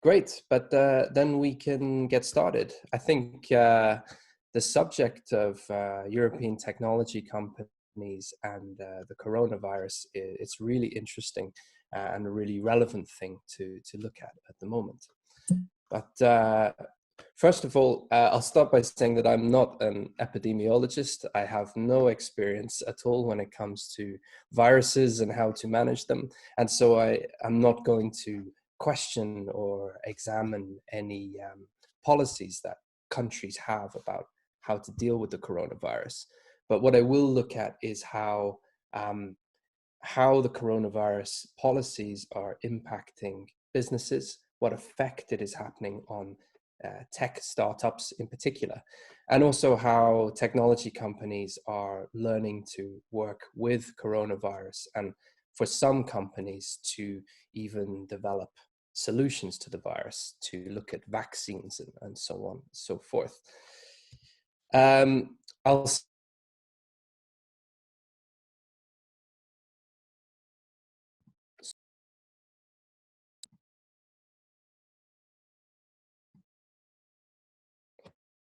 Great, but then we can get started. I think the subject of European technology companies and the coronavirus, it's really interesting and a really relevant thing to look at the moment. But first of all, I'll start by saying that I'm not an epidemiologist. I have no experience at all when it comes to viruses and how to manage them. And so I'm not going to question or examine any policies that countries have about how to deal with the coronavirus. But what I will look at is how the coronavirus policies are impacting businesses, what effect it is happening on tech startups in particular, and also how technology companies are learning to work with coronavirus, and for some companies to even develop solutions to the virus, to look at vaccines and so on and so forth.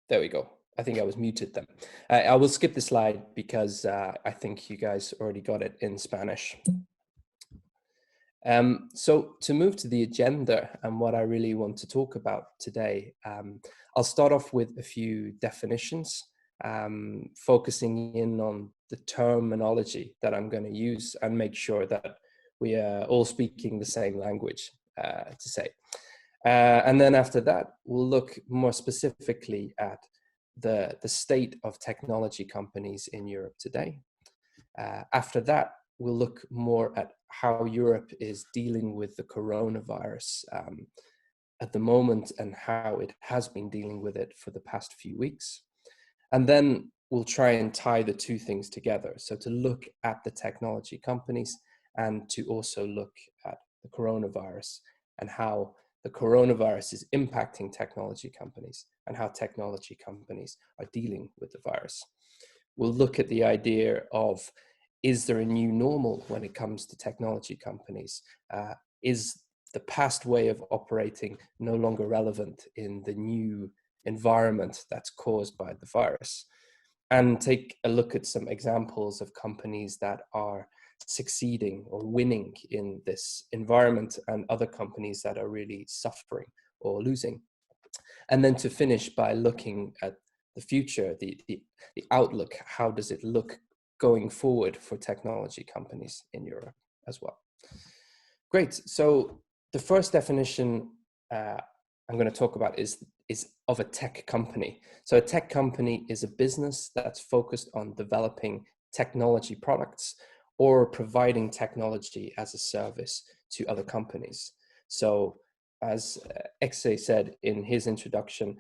There we go. I think I was muted then. I will skip the slide because I think you guys already got it in Spanish. So to move to the agenda and what I really want to talk about today, I'll start off with a few definitions, focusing in on the terminology that I'm going to use and make sure that we are all speaking the same language to say. And then after that, we'll look more specifically at the state of technology companies in Europe today. After that, we'll look more at how Europe is dealing with the coronavirus at the moment and how it has been dealing with it for the past few weeks. And then we'll try and tie the two things together. So to look at the technology companies and to also look at the coronavirus and how the coronavirus is impacting technology companies and how technology companies are dealing with the virus. We'll look at the idea of, is there a new normal when it comes to technology companies? Is the past way of operating no longer relevant in the new environment that's caused by the virus? And take a look at some examples of companies that are succeeding or winning in this environment and other companies that are really suffering or losing. And then to finish by looking at the future, the outlook, how does it look going forward for technology companies in Europe as well. Great, so the first definition I'm going to talk about is of a tech company. So a tech company is a business that's focused on developing technology products or providing technology as a service to other companies. So as Exe said in his introduction,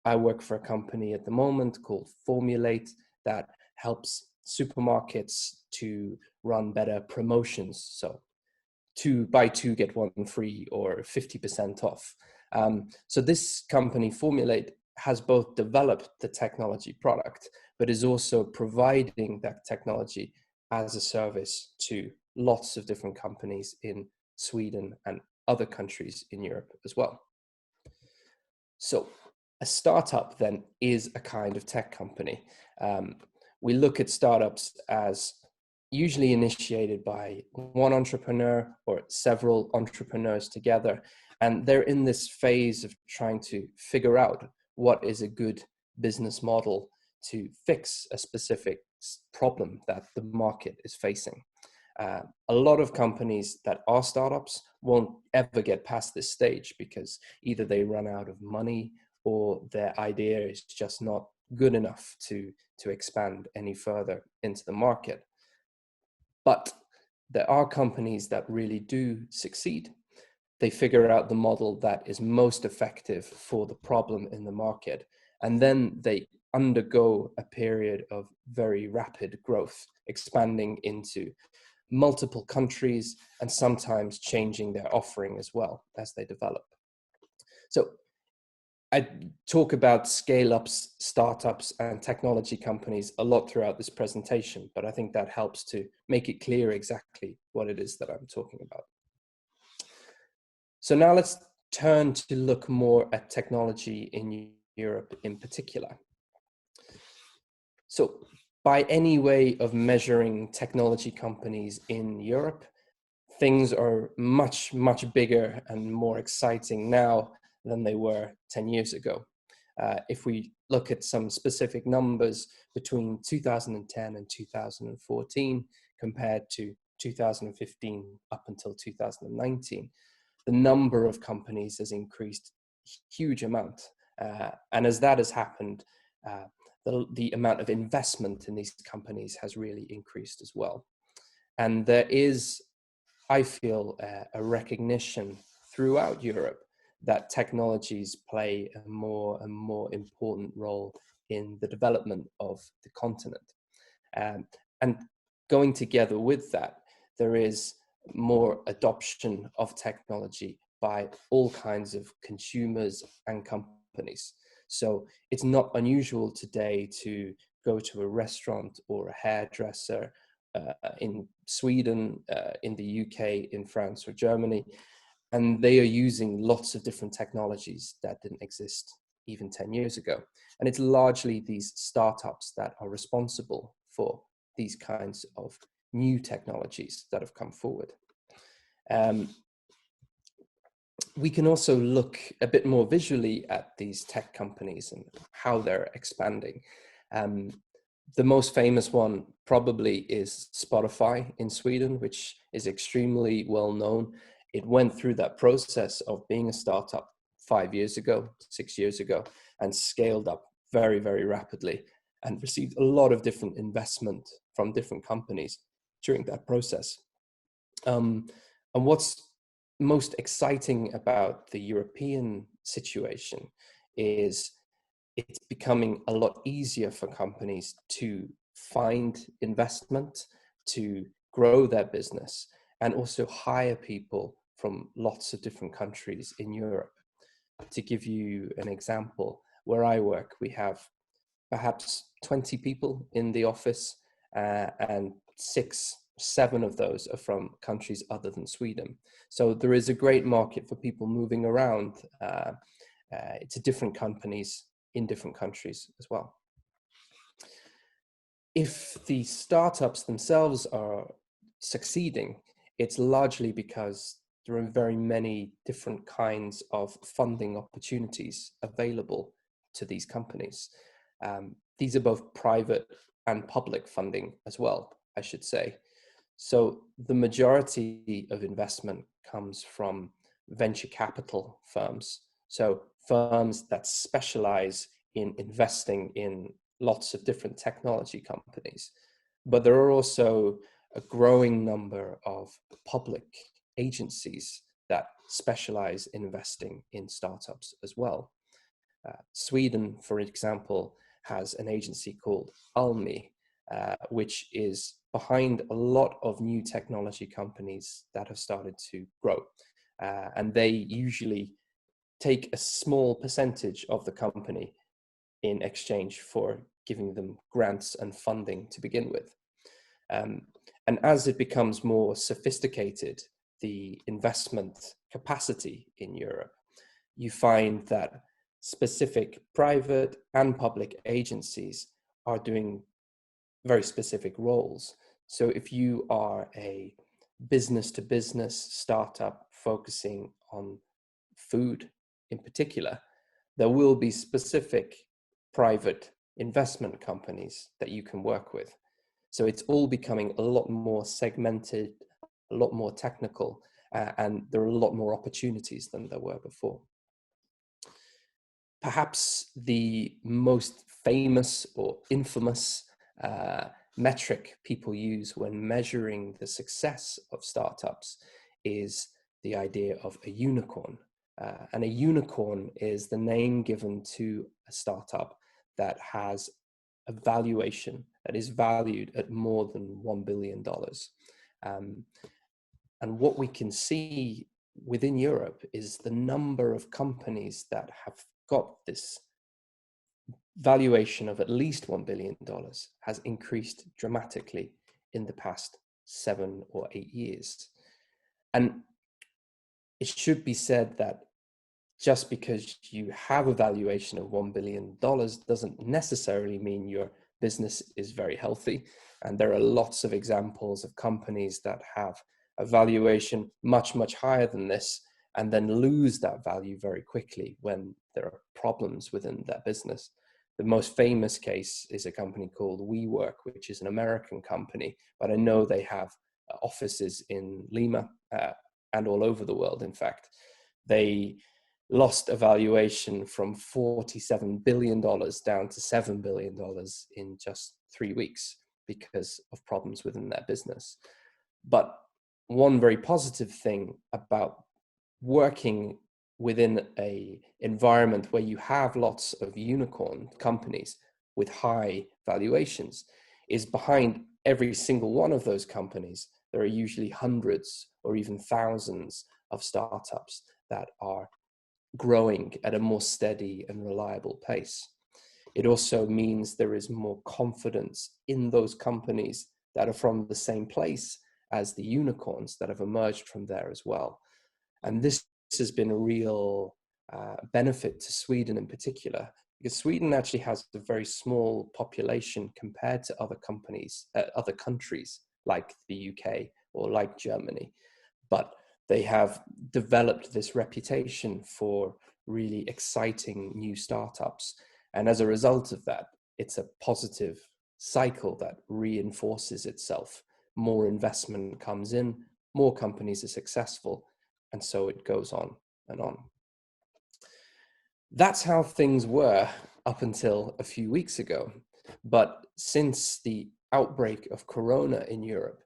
I work for a company at the moment called Formulate that helps supermarkets to run better promotions. So buy two, get one free or 50% off. So this company, Formulate, has both developed the technology product, but is also providing that technology as a service to lots of different companies in Sweden and other countries in Europe as well. So a startup then is a kind of tech company. We look at startups as usually initiated by one entrepreneur or several entrepreneurs together. And they're in this phase of trying to figure out what is a good business model to fix a specific problem that the market is facing. A lot of companies that are startups won't ever get past this stage because either they run out of money or their idea is just not good enough to expand any further into the market. But there are companies that really do succeed. They figure out the model that is most effective for the problem in the market, and then they undergo a period of very rapid growth, expanding into multiple countries and sometimes changing their offering as well as they develop. So I talk about scale-ups, startups, and technology companies a lot throughout this presentation, but I think that helps to make it clear exactly what it is that I'm talking about. So now let's turn to look more at technology in Europe in particular. So by any way of measuring technology companies in Europe, things are much, much bigger and more exciting now than they were 10 years ago. If we look at some specific numbers between 2010 and 2014 compared to 2015 up until 2019, the number of companies has increased a huge amount. And as that has happened, the amount of investment in these companies has really increased as well. And there is, I feel, a recognition throughout Europe that technologies play a more and more important role in the development of the continent. And going together with that, there is more adoption of technology by all kinds of consumers and companies. So it's not unusual today to go to a restaurant or a hairdresser in Sweden, in the UK, in France or Germany, and they are using lots of different technologies that didn't exist even 10 years ago. And it's largely these startups that are responsible for these kinds of new technologies that have come forward. We can also look a bit more visually at these tech companies and how they're expanding. The most famous one probably is Spotify in Sweden, which is extremely well known. It went through that process of being a startup 5 years ago, 6 years ago, and scaled up very, very rapidly and received a lot of different investment from different companies during that process. And what's most exciting about the European situation is it's becoming a lot easier for companies to find investment, to grow their business, and also hire people from lots of different countries in Europe. To give you an example, where I work, we have perhaps 20 people in the office, and 6, 7 of those are from countries other than Sweden. So there is a great market for people moving around to different companies in different countries as well. If the startups themselves are succeeding, it's largely because there are very many different kinds of funding opportunities available to these companies. These are both private and public funding as well, I should say. So the majority of investment comes from venture capital firms. So firms that specialize in investing in lots of different technology companies. But there are also a growing number of public agencies that specialize in investing in startups as well. Sweden, for example, has an agency called Almi, which is behind a lot of new technology companies that have started to grow. And they usually take a small percentage of the company in exchange for giving them grants and funding to begin with. And as it becomes more sophisticated, the investment capacity in Europe, you find that specific private and public agencies are doing very specific roles. So if you are a business-to-business startup focusing on food in particular, there will be specific private investment companies that you can work with. So it's all becoming a lot more segmented, a lot more technical, and there are a lot more opportunities than there were before. Perhaps the most famous or infamous metric people use when measuring the success of startups is the idea of a unicorn. And a unicorn is the name given to a startup that has a valuation that is valued at more than $1 billion. And what we can see within Europe is the number of companies that have got this valuation of at least $1 billion has increased dramatically in the past 7 or 8 years. And it should be said that just because you have a valuation of $1 billion doesn't necessarily mean your business is very healthy. And there are lots of examples of companies that have a valuation much, much higher than this and then lose that value very quickly when there are problems within their business. The most famous case is a company called WeWork, which is an American company, but I know they have offices in Lima and all over the world, in fact. They lost a valuation from $47 billion down to $7 billion in just 3 weeks because of problems within their business. But one very positive thing about working within an environment where you have lots of unicorn companies with high valuations is behind every single one of those companies, there are usually hundreds or even thousands of startups that are growing at a more steady and reliable pace. It also means there is more confidence in those companies that are from the same place as the unicorns that have emerged from there as well. And this has been a real benefit to Sweden in particular, because Sweden actually has a very small population compared to other countries like the UK or like Germany. But they have developed this reputation for really exciting new startups. And as a result of that, it's a positive cycle that reinforces itself. More investment comes in, more companies are successful, and so it goes on and on. That's how things were up until a few weeks ago. But since the outbreak of Corona in Europe,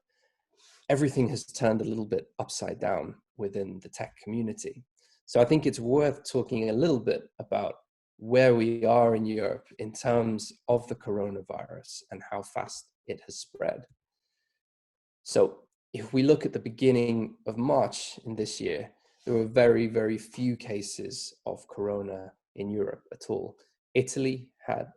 everything has turned a little bit upside down within the tech community. So I think it's worth talking a little bit about where we are in Europe in terms of the coronavirus and how fast it has spread. So if we look at the beginning of March in this year, there were very, very few cases of corona in Europe at all. Italy had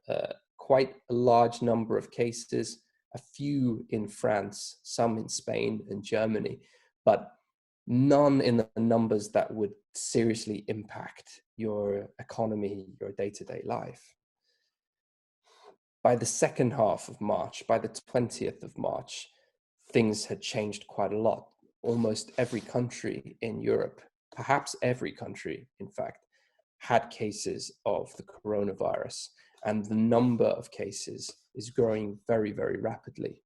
quite a large number of cases, a few in France, some in Spain and Germany, but none in the numbers that would seriously impact your economy, your day-to-day life. By the second half of March, by the 20th of March, things had changed quite a lot. Almost every country in Europe, perhaps every country, in fact, had cases of the coronavirus, and the number of cases is growing very, very rapidly.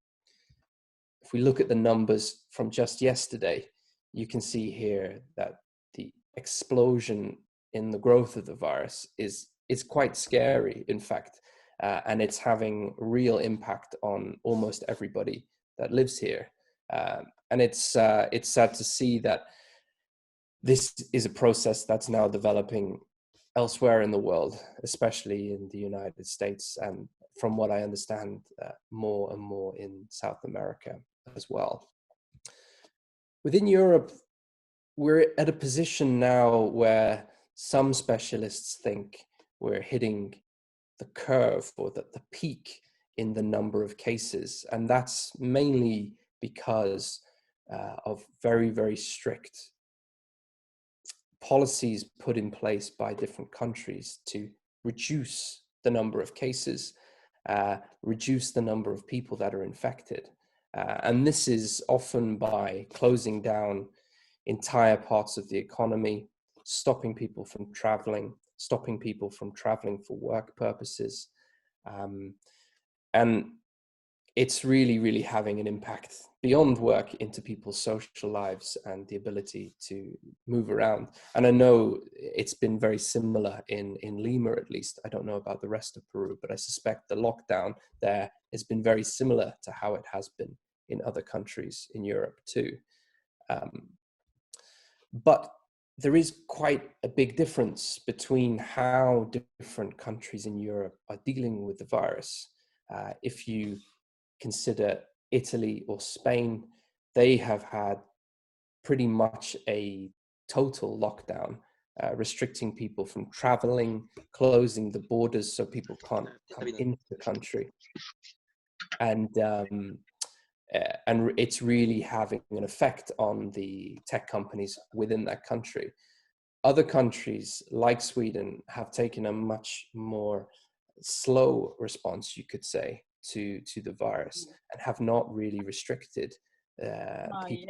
If we look at the numbers from just yesterday, you can see here that the explosion in the growth of the virus is quite scary, in fact, and it's having real impact on almost everybody that lives here. And it's sad to see that this is a process that's now developing elsewhere in the world, especially in the United States, and from what I understand, more and more in South America as well. Within Europe, we're at a position now where some specialists think we're hitting the curve or the peak in the number of cases. And that's mainly because of very, very strict policies put in place by different countries to reduce the number of cases, reduce the number of people that are infected. And this is often by closing down entire parts of the economy, stopping people from traveling, stopping people from traveling for work purposes. And it's really, really having an impact beyond work into people's social lives and the ability to move around. And I know it's been very similar in Lima, at least. I don't know about the rest of Peru, but I suspect the lockdown there has been very similar to how it has been in other countries in Europe too. But there is quite a big difference between how different countries in Europe are dealing with the virus. If you consider Italy or Spain, they have had pretty much a total lockdown restricting people from traveling, closing the borders so people can't come into the country. And it's really having an effect on the tech companies within that country. Other countries like Sweden have taken a much more slow response, you could say, to the virus, and have not really restricted people.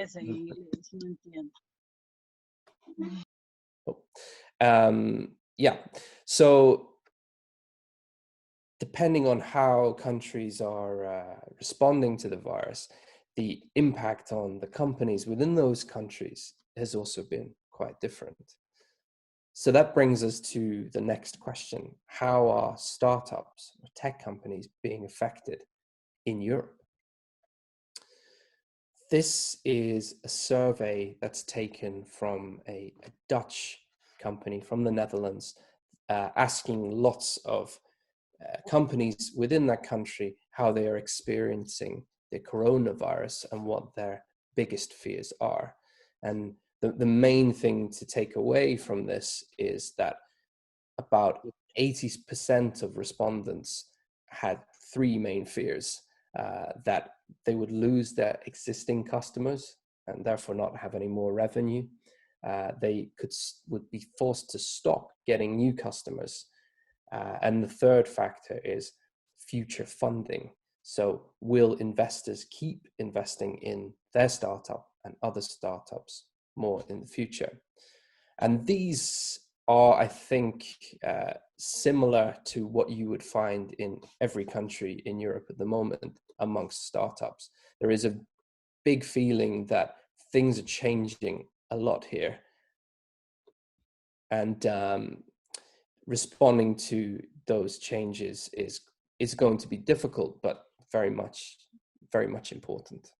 Yeah, so depending on how countries are responding to the virus, the impact on the companies within those countries has also been quite different. So that brings us to the next question. How are startups or tech companies being affected in Europe? This is a survey that's taken from a Dutch company from the Netherlands, asking lots of companies within that country how they are experiencing the coronavirus and what their biggest fears are. And the main thing to take away from this is that about 80% of respondents had three main fears: that they would lose their existing customers and therefore not have any more revenue. They would be forced to stop getting new customers. And the third factor is future funding. So will investors keep investing in their startup and other startups more in the future? And these are, I think, similar to what you would find in every country in Europe at the moment amongst startups. There is a big feeling that things are changing a lot here. And responding to those changes is going to be difficult, but very much important.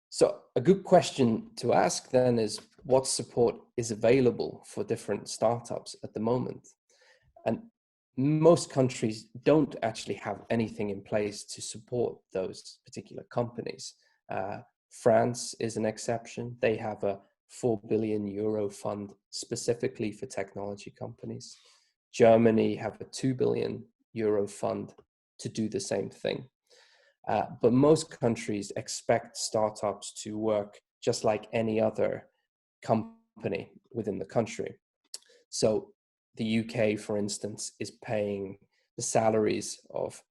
So a good question to ask then is, what support is available for different startups at the moment? And most countries don't actually have anything in place to support those particular companies. France is an exception. They have a 4 billion euro fund specifically for technology companies. Germany have a 2 billion euro fund to do the same thing. But most countries expect startups to work just like any other company within the country. So the UK, for instance, is paying the salaries of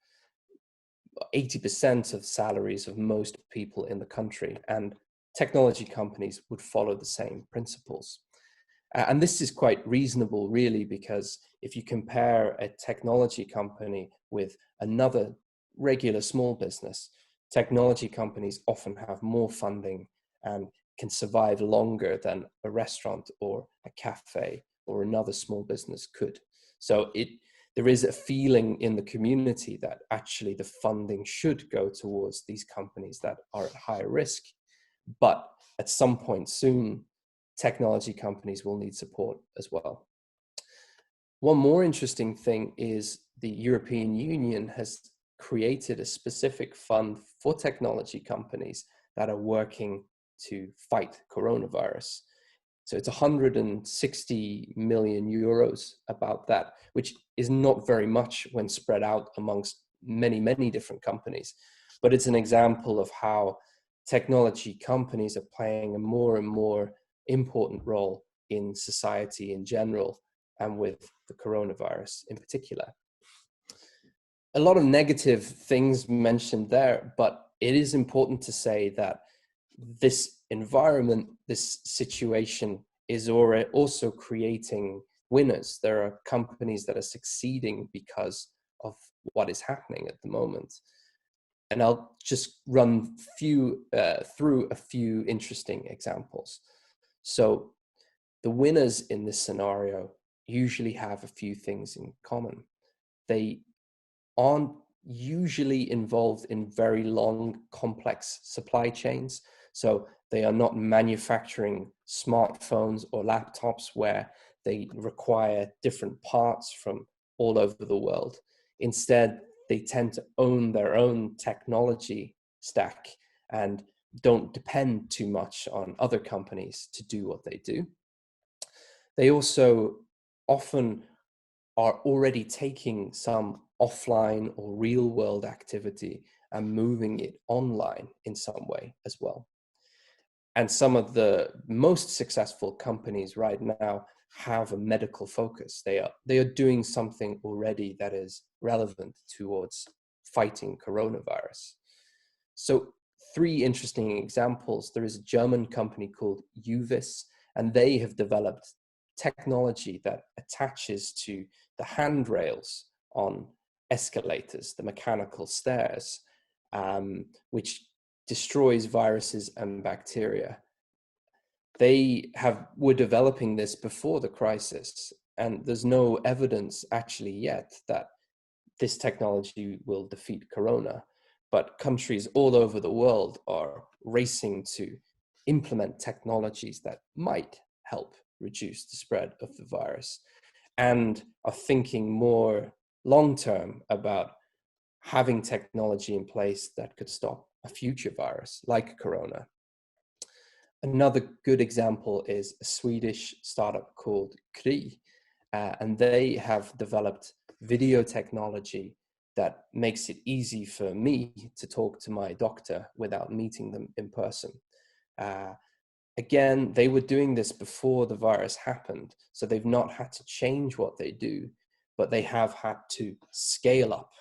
80% of salaries of most people in the country, and technology companies would follow the same principles. And this is quite reasonable, really, because if you compare a technology company with another regular small business, technology companies often have more funding and can survive longer than a restaurant or a cafe or another small business could. So there is a feeling in the community that actually the funding should go towards these companies that are at higher risk. But at some point soon, technology companies will need support as well. One more interesting thing is the European Union has created a specific fund for technology companies that are working to fight coronavirus. So it's 160 million euros about that, which is not very much when spread out amongst many, many different companies. But it's an example of how technology companies are playing a more and more important role in society in general, and with the coronavirus in particular. A lot of negative things mentioned there, but it is important to say that this environment, this situation is already also creating winners. There are companies that are succeeding because of what is happening at the moment. And I'll just run through a few interesting examples. So the winners in this scenario usually have a few things in common. They aren't usually involved in very long, complex supply chains. So they are not manufacturing smartphones or laptops where they require different parts from all over the world. Instead, they tend to own their own technology stack and don't depend too much on other companies to do what they do. They also often are already taking some offline or real world activity and moving it online in some way as well. And some of the most successful companies right now have a medical focus. They are doing something already that is relevant towards fighting coronavirus. So 3 interesting examples. There is a German company called Uvis, and they have developed technology that attaches to the handrails on escalators, the mechanical stairs, which destroys viruses and bacteria. They were developing this before the crisis, and there's no evidence actually yet that this technology will defeat corona. But countries all over the world are racing to implement technologies that might help reduce the spread of the virus, and are thinking more long-term about having technology in place that could stop a future virus like corona. Another good example is a Swedish startup called Kry, and they have developed video technology that makes it easy for me to talk to my doctor without meeting them in person. Again, they were doing this before the virus happened, so they've not had to change what they do, but they have had to scale up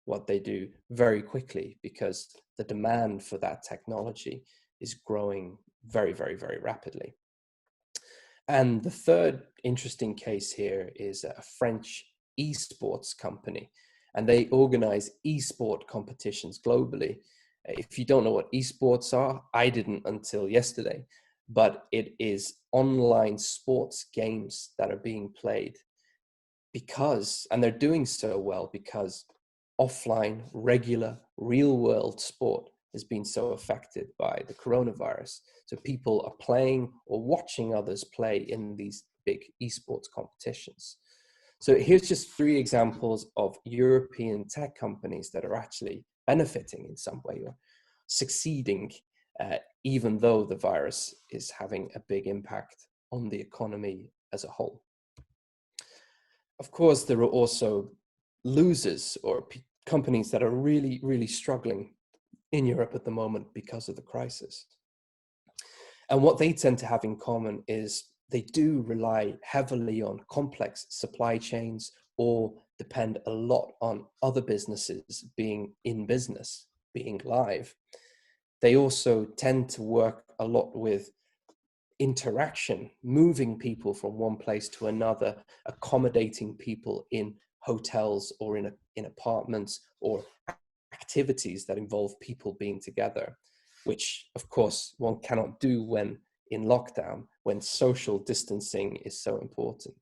what they do very quickly because the demand for that technology is growing very, very, very rapidly. And the third interesting case here is a French esports company, and they organize esport competitions globally. If you don't know what esports are, I didn't until yesterday, but it is online sports games that are being played and they're doing so well because offline, regular, real world sport has been so affected by the coronavirus. So people are playing or watching others play in these big esports competitions. So here's just 3 examples of European tech companies that are actually benefiting in some way or succeeding, even though the virus is having a big impact on the economy as a whole. Of course, there are also losers or companies that are really, really struggling in Europe at the moment because of the crisis. And what they tend to have in common is they do rely heavily on complex supply chains or depend a lot on other businesses being in business, being live. They also tend to work a lot with interaction, moving people from one place to another, accommodating people in hotels or in apartments, or activities that involve people being together, which of course one cannot do when in lockdown, when social distancing is so important.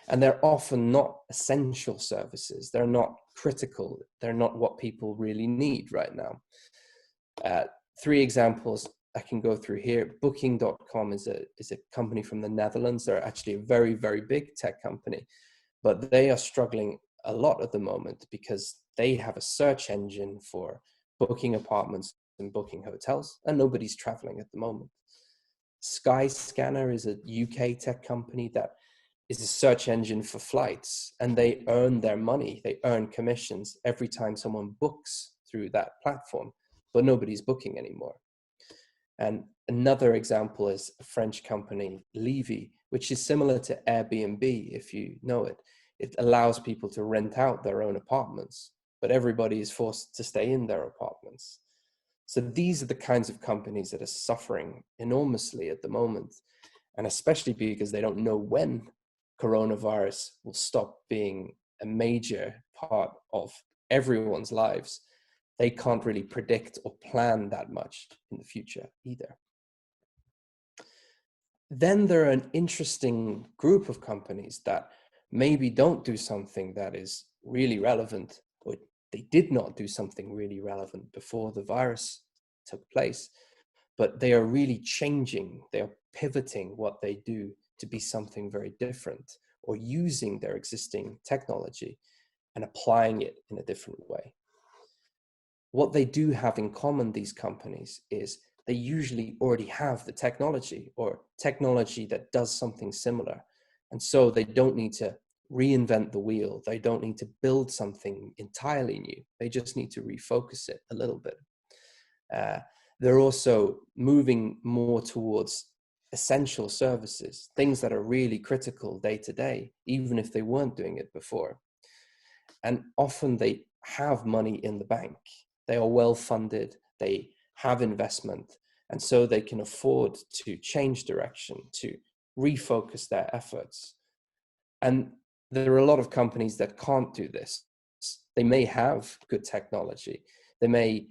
And they're often not essential services. They're not critical. They're not what people really need right now. 3 examples I can go through here. Booking.com is a company from the Netherlands. They're actually a very, very big tech company, but they are struggling a lot at the moment because they have a search engine for booking apartments and booking hotels, and nobody's traveling at the moment. Skyscanner is a UK tech company that is a search engine for flights, and they earn their money. They earn commissions every time someone books through that platform, but nobody's booking anymore. And another example is a French company, Levy, which is similar to Airbnb, if you know it. It allows people to rent out their own apartments, but everybody is forced to stay in their apartments. So these are the kinds of companies that are suffering enormously at the moment, and especially because they don't know when coronavirus will stop being a major part of everyone's lives. They can't really predict or plan that much in the future either. Then there are an interesting group of companies that maybe don't do something that is really relevant, or they did not do something really relevant before the virus took place, but they are really changing, they are pivoting what they do to be something very different, or using their existing technology and applying it in a different way. What they do have in common, these companies, is they usually already have the technology or technology that does something similar. And so they don't need to reinvent the wheel. They don't need to build something entirely new. They just need to refocus it a little bit. They're also moving more towards essential services, things that are really critical day to day, even if they weren't doing it before. And often they have money in the bank. They are well funded, they have investment, and so they can afford to change direction, to refocus their efforts. And there are a lot of companies that can't do this. They may have good technology. They may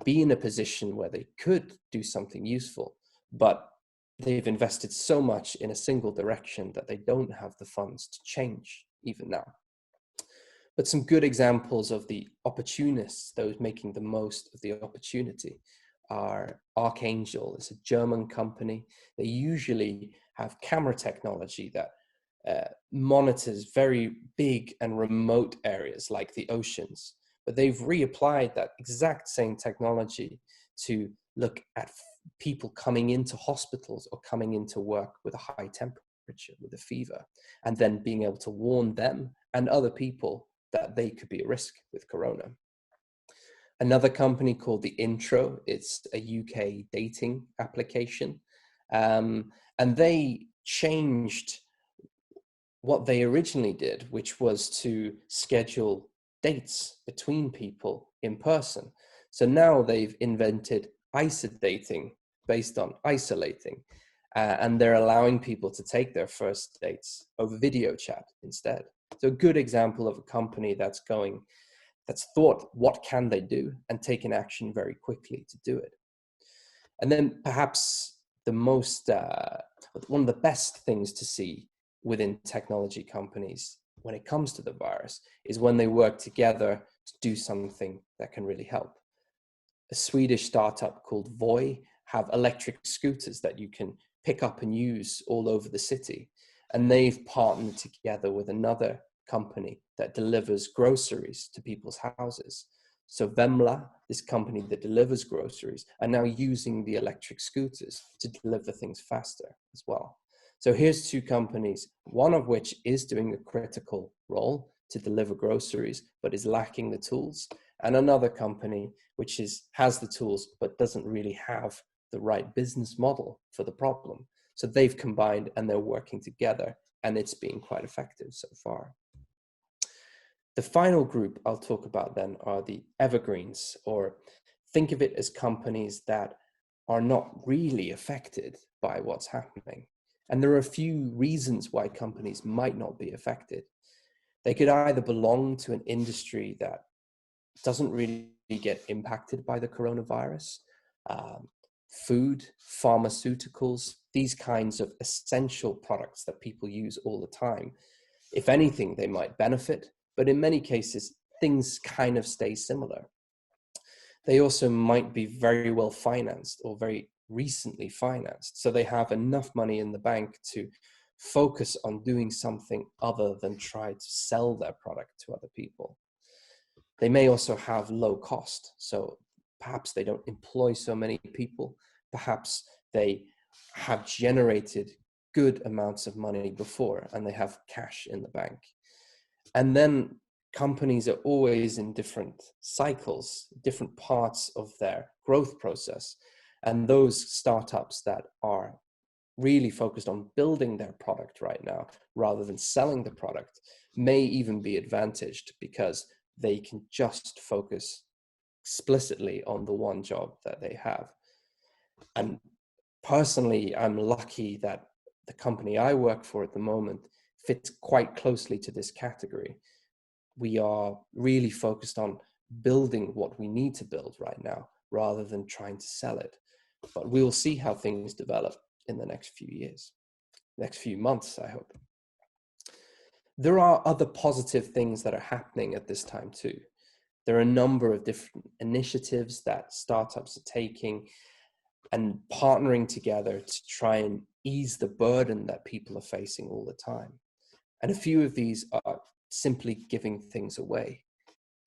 be in a position where they could do something useful, but they've invested so much in a single direction that they don't have the funds to change even now. But some good examples of the opportunists, those making the most of the opportunity, are Archangel. It's a German company. They usually have camera technology that monitors very big and remote areas like the oceans. But they've reapplied that exact same technology to look at people coming into hospitals or coming into work with a high temperature, with a fever, and then being able to warn them and other people that they could be at risk with corona. Another company called the Intro, it's a UK dating application. And they changed what they originally did, which was to schedule dates between people in person. So now they've invented isolating based on isolating. And they're allowing people to take their first dates over video chat instead. So a good example of a company that's thought, what can they do, and taken action very quickly to do it. And then perhaps one of the best things to see within technology companies when it comes to the virus is when they work together to do something that can really help. A Swedish startup called Voi have electric scooters that you can pick up and use all over the city. And they've partnered together with another company that delivers groceries to people's houses. So Vemla, this company that delivers groceries, are now using the electric scooters to deliver things faster as well. So here's two companies, one of which is doing a critical role to deliver groceries, but is lacking the tools, and another company which has the tools, but doesn't really have the right business model for the problem. So they've combined and they're working together, and it's been quite effective so far. The final group I'll talk about then are the Evergreens, or think of it as companies that are not really affected by what's happening. And there are a few reasons why companies might not be affected. They could either belong to an industry that doesn't really get impacted by the coronavirus, food, pharmaceuticals, these kinds of essential products that people use all the time. If anything, they might benefit, but in many cases, things kind of stay similar. They also might be very well financed or very recently financed. So they have enough money in the bank to focus on doing something other than try to sell their product to other people. They may also have low cost. So perhaps they don't employ so many people. Perhaps they have generated good amounts of money before and they have cash in the bank. And then companies are always in different cycles, different parts of their growth process. And those startups that are really focused on building their product right now, rather than selling the product, may even be advantaged because they can just focus explicitly on the one job that they have. And personally, I'm lucky that the company I work for at the moment fits quite closely to this category. We are really focused on building what we need to build right now, rather than trying to sell it. But we'll see how things develop in the next few years, next few months, I hope. There are other positive things that are happening at this time too. There are a number of different initiatives that startups are taking and partnering together to try and ease the burden that people are facing all the time. And a few of these are simply giving things away.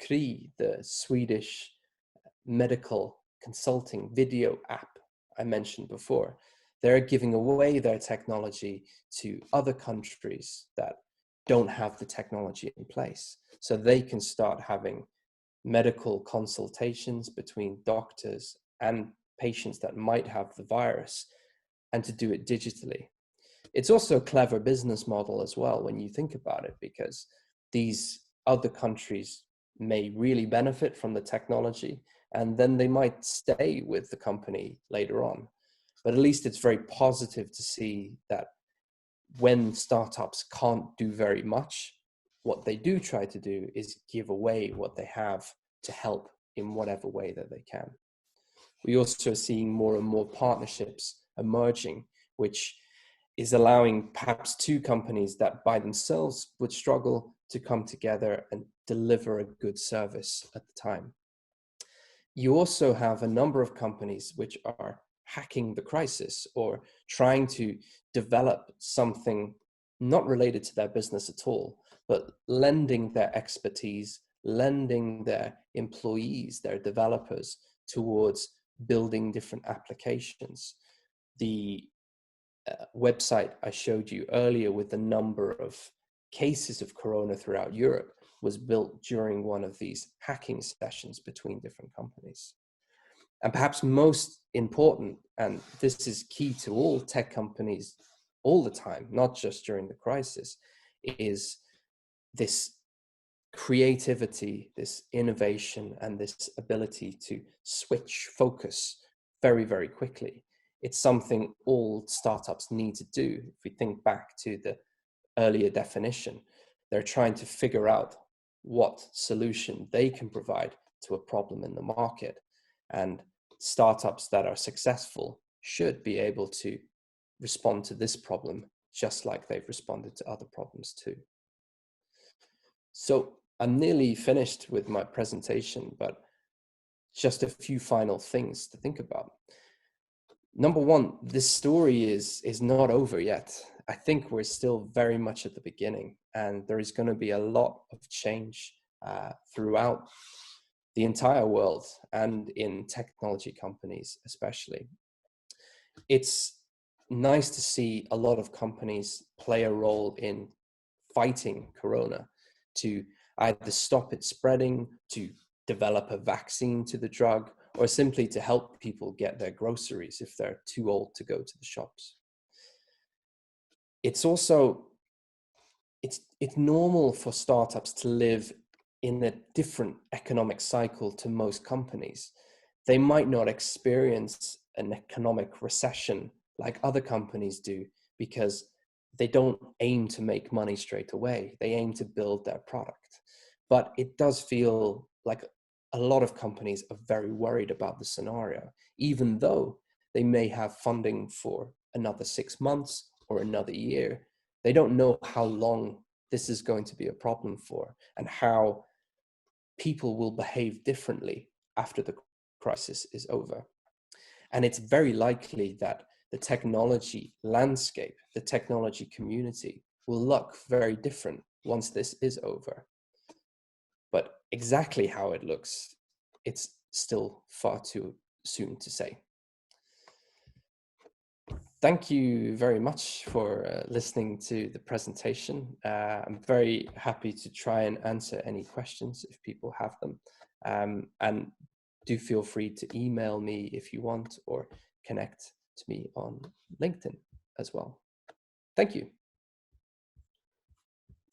Kry, the Swedish medical consulting video app I mentioned before, they're giving away their technology to other countries that don't have the technology in place. So they can start having medical consultations between doctors and patients that might have the virus, and to do it digitally. It's also a clever business model as well when you think about it, because these other countries may really benefit from the technology, and then they might stay with the company later on. But at least it's very positive to see that when startups can't do very much, what they do try to do is give away what they have to help in whatever way that they can. We also are seeing more and more partnerships emerging, which is allowing perhaps two companies that by themselves would struggle to come together and deliver a good service at the time. You also have a number of companies which are hacking the crisis or trying to develop something not related to their business at all, but lending their expertise, lending their employees, their developers towards building different applications. The website I showed you earlier with the number of cases of corona throughout Europe was built during one of these hacking sessions between different companies. And perhaps most important, and this is key to all tech companies all the time, not just during the crisis, is this creativity, this innovation, and this ability to switch focus very, very quickly. It's something all startups need to do. If we think back to the earlier definition, they're trying to figure out what solution they can provide to a problem in the market. And startups that are successful should be able to respond to this problem just like they've responded to other problems too. So I'm nearly finished with my presentation, but just a few final things to think about. Number one, this story is not over yet. I think we're still very much at the beginning, and there is going to be a lot of change throughout the entire world and in technology companies especially. It's nice to see a lot of companies play a role in fighting corona, to either stop it spreading, to develop a vaccine to the drug, or simply to help people get their groceries if they're too old to go to the shops. It's also, it's normal for startups to live in a different economic cycle to most companies. They might not experience an economic recession like other companies do, because they don't aim to make money straight away. They aim to build their product. But it does feel like a lot of companies are very worried about the scenario, even though they may have funding for another 6 months or another year. They don't know how long this is going to be a problem for, and how people will behave differently after the crisis is over. And it's very likely that the technology landscape, the technology community will look very different once this is over. But exactly how it looks, it's still far too soon to say. Thank you very much for listening to the presentation. I'm very happy to try and answer any questions if people have them. And do feel free to email me if you want, or connect to me on LinkedIn as well. Thank you.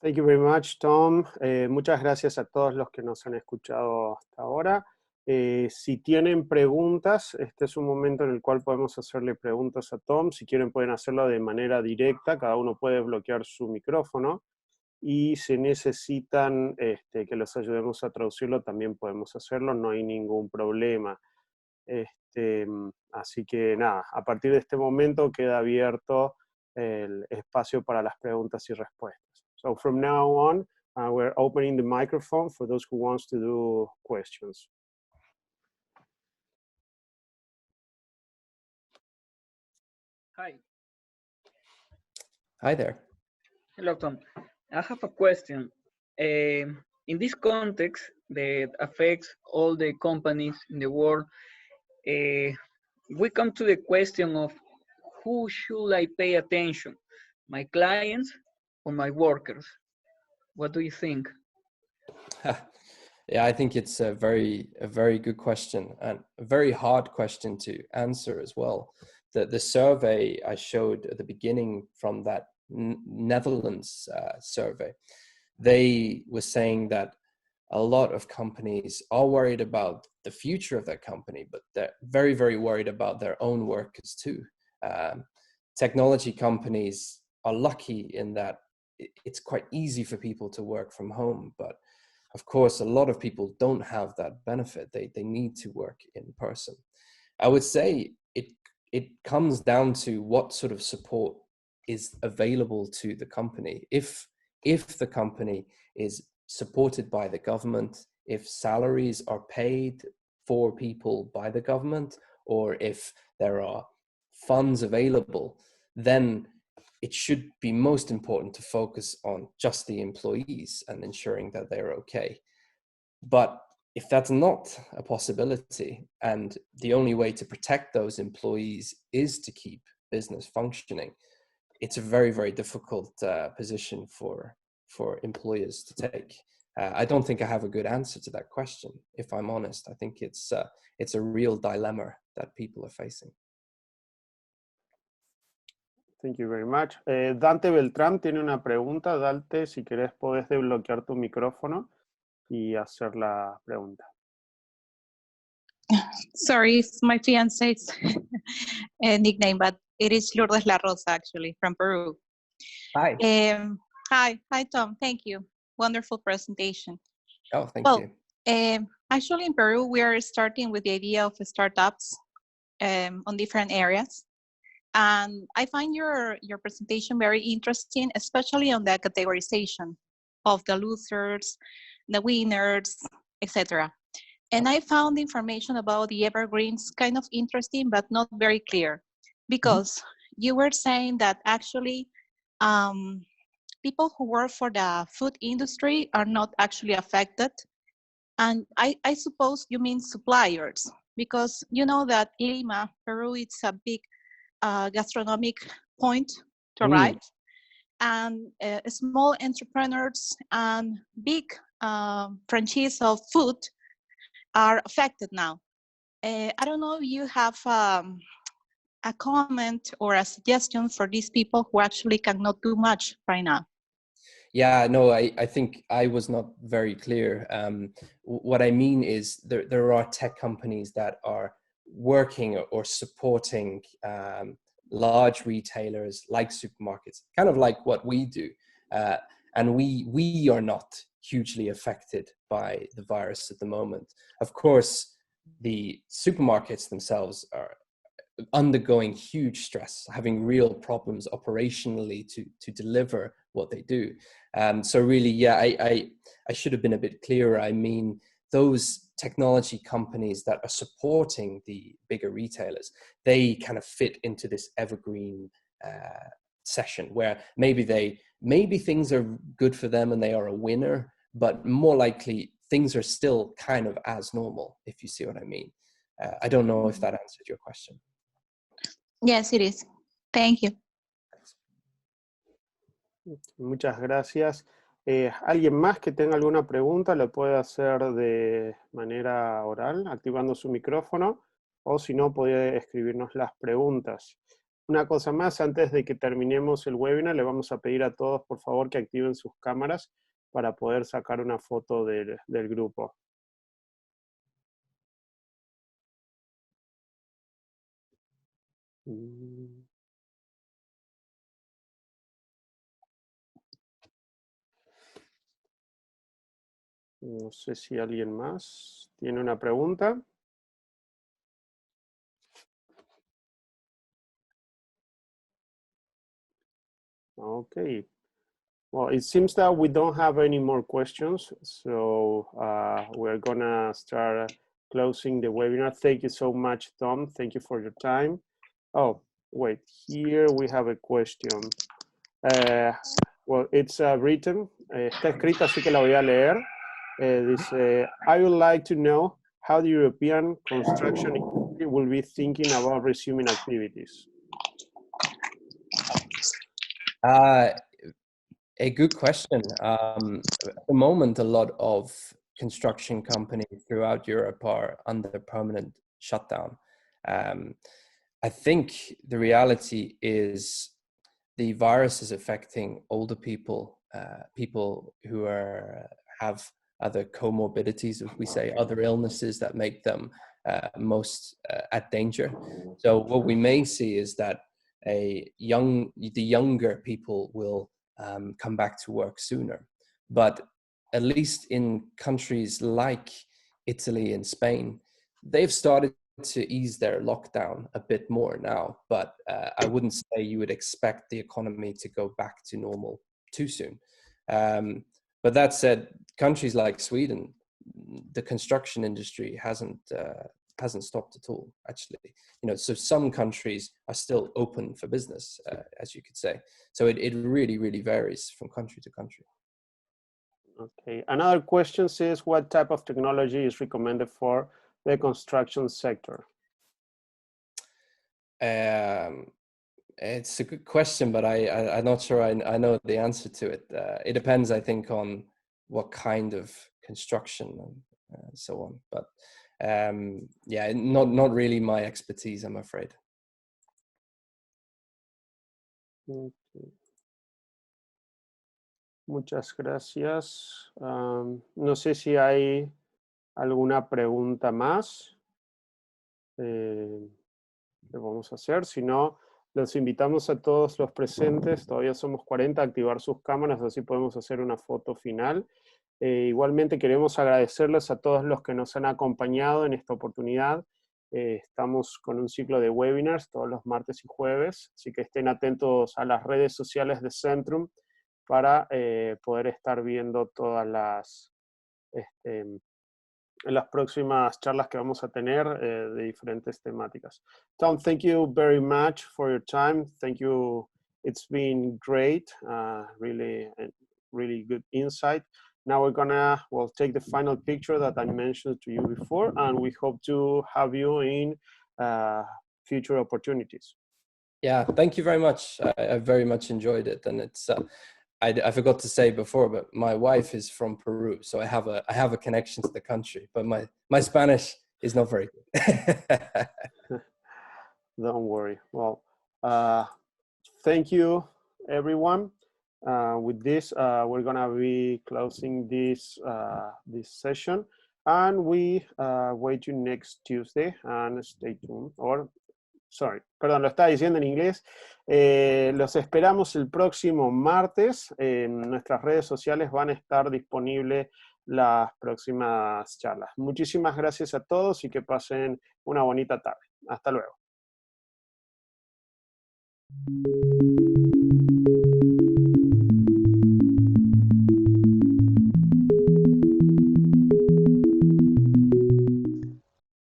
Thank you very much, Tom. Muchas gracias a todos los que nos han escuchado hasta ahora. Si tienen preguntas, este es un momento en el cual podemos hacerle preguntas a Tom. Si quieren pueden hacerlo de manera directa, cada uno puede bloquear su micrófono. Y si necesitan que los ayudemos a traducirlo, también podemos hacerlo, no hay ningún problema. Así que nada, a partir de este momento queda abierto el espacio para las preguntas y respuestas. So from now on, we're opening the microphone for those who wants to do questions. Hi. Hi there. Hello, Tom. I have a question. In this context that affects all the companies in the world, we come to the question of who should I pay attention? My clients or my workers? What do you think? Yeah, I think it's a very good question and a very hard question to answer as well. The survey I showed at the beginning from that Netherlands survey, they were saying that a lot of companies are worried about the future of their company, but they're very, very worried about their own workers too. Technology companies are lucky in that it's quite easy for people to work from home, but of course, a lot of people don't have that benefit. They need to work in person. I would say it comes down to what sort of support is available to the company. If the company is supported by the government, if salaries are paid for people by the government, or if there are funds available, then it should be most important to focus on just the employees and ensuring that they're okay. But if that's not a possibility, and the only way to protect those employees is to keep business functioning, it's a very, very difficult position for employers to take. I don't think I have a good answer to that question, if I'm honest. I think it's a real dilemma that people are facing. Thank you very much. Dante Beltrán tiene una pregunta. Dante, si querés podés desbloquear tu micrófono y hacer la pregunta. Sorry, it's my fiance's nickname, but it is Lourdes La Rosa, actually, from Peru. Hi. Hi, Thom. Thank you. Wonderful presentation. Oh, thank you. Actually, in Peru, we are starting with the idea of startups on different areas. And I find your presentation very interesting, especially on the categorization of the losers, the winners, etc. And I found information about the Evergreens kind of interesting, but not very clear, because you were saying that actually people who work for the food industry are not actually affected. And I suppose you mean suppliers, because you know that Lima, Peru, it's a big gastronomic point to arrive, and small entrepreneurs and big franchise of food are affected now. I don't know if you have a comment or a suggestion for these people who actually cannot do much right now. Yeah, no, I think I was not very clear. What I mean is there are tech companies that are working or supporting large retailers like supermarkets, kind of like what we do. And we are not hugely affected by the virus at the moment. Of course, the supermarkets themselves are undergoing huge stress, having real problems operationally to deliver what they do. So really, yeah, I should have been a bit clearer. I mean, those technology companies that are supporting the bigger retailers, they kind of fit into this evergreen session where maybe things are good for them and they are a winner, but more likely things are still kind of as normal, if you see what I mean. I don't know if that answered your question. Yes, it is. Thank you. Muchas gracias. ¿Alguien más que tenga alguna pregunta lo puede hacer de manera oral, activando su micrófono, o si no, puede escribirnos las preguntas? Una cosa más, antes de que terminemos el webinar, le vamos a pedir a todos, por favor, que activen sus cámaras para poder sacar una foto del grupo. No sé si alguien más tiene una pregunta. Okay. Well, it seems that we don't have any more questions, so we're gonna start closing the webinar. Thank you so much, Thom. Thank you for your time. Oh, wait, here we have a question. Well, it's written, está escrita, así que la voy a leer. Dice, I would like to know how the European construction industry will be thinking about resuming activities. A good question. At the moment, a lot of construction companies throughout Europe are under permanent shutdown. I think the reality is the virus is affecting older people, people who have other comorbidities, if we say, other illnesses that make them most at danger. So what we may see is that the younger people will come back to work sooner. But at least in countries like Italy and Spain, they've started to ease their lockdown a bit more now, but I wouldn't say you would expect the economy to go back to normal too soon. But that said, countries like Sweden, the construction industry hasn't stopped at all, actually. So some countries are still open for business, as you could say. So it really, really varies from country to country. Okay. Another question is, what type of technology is recommended for the construction sector? It's a good question, but I'm not sure I know the answer to it. It depends, I think, on what kind of construction and so on. But yeah, not really my expertise, I'm afraid. Okay. Muchas gracias. No sé si hay alguna pregunta más que vamos a hacer. Si no, los invitamos a todos los presentes, todavía somos 40, a activar sus cámaras, así podemos hacer una foto final. Igualmente queremos agradecerles a todos los que nos han acompañado en esta oportunidad. Estamos con un ciclo de webinars todos los martes y jueves, así que estén atentos a las redes sociales de Centrum para poder estar viendo todas las próximas charlas que vamos a tener de diferentes temáticas. Thom, thank you very much for your time. Thank you. It's been great, really good insight. Now we're gonna, take the final picture that I mentioned to you before, and we hope to have you in future opportunities. Yeah, thank you very much. I very much enjoyed it, and it's. I forgot to say before, but my wife is from Peru, so I have a connection to the country. But my Spanish is not very good. Don't worry. Well, thank you, everyone. With this, we're gonna be closing this session, and we wait you next Tuesday. And stay tuned. Perdón, lo estaba diciendo en inglés. Los esperamos el próximo martes. En nuestras redes sociales van a estar disponibles las próximas charlas. Muchísimas gracias a todos y que pasen una bonita tarde. Hasta luego.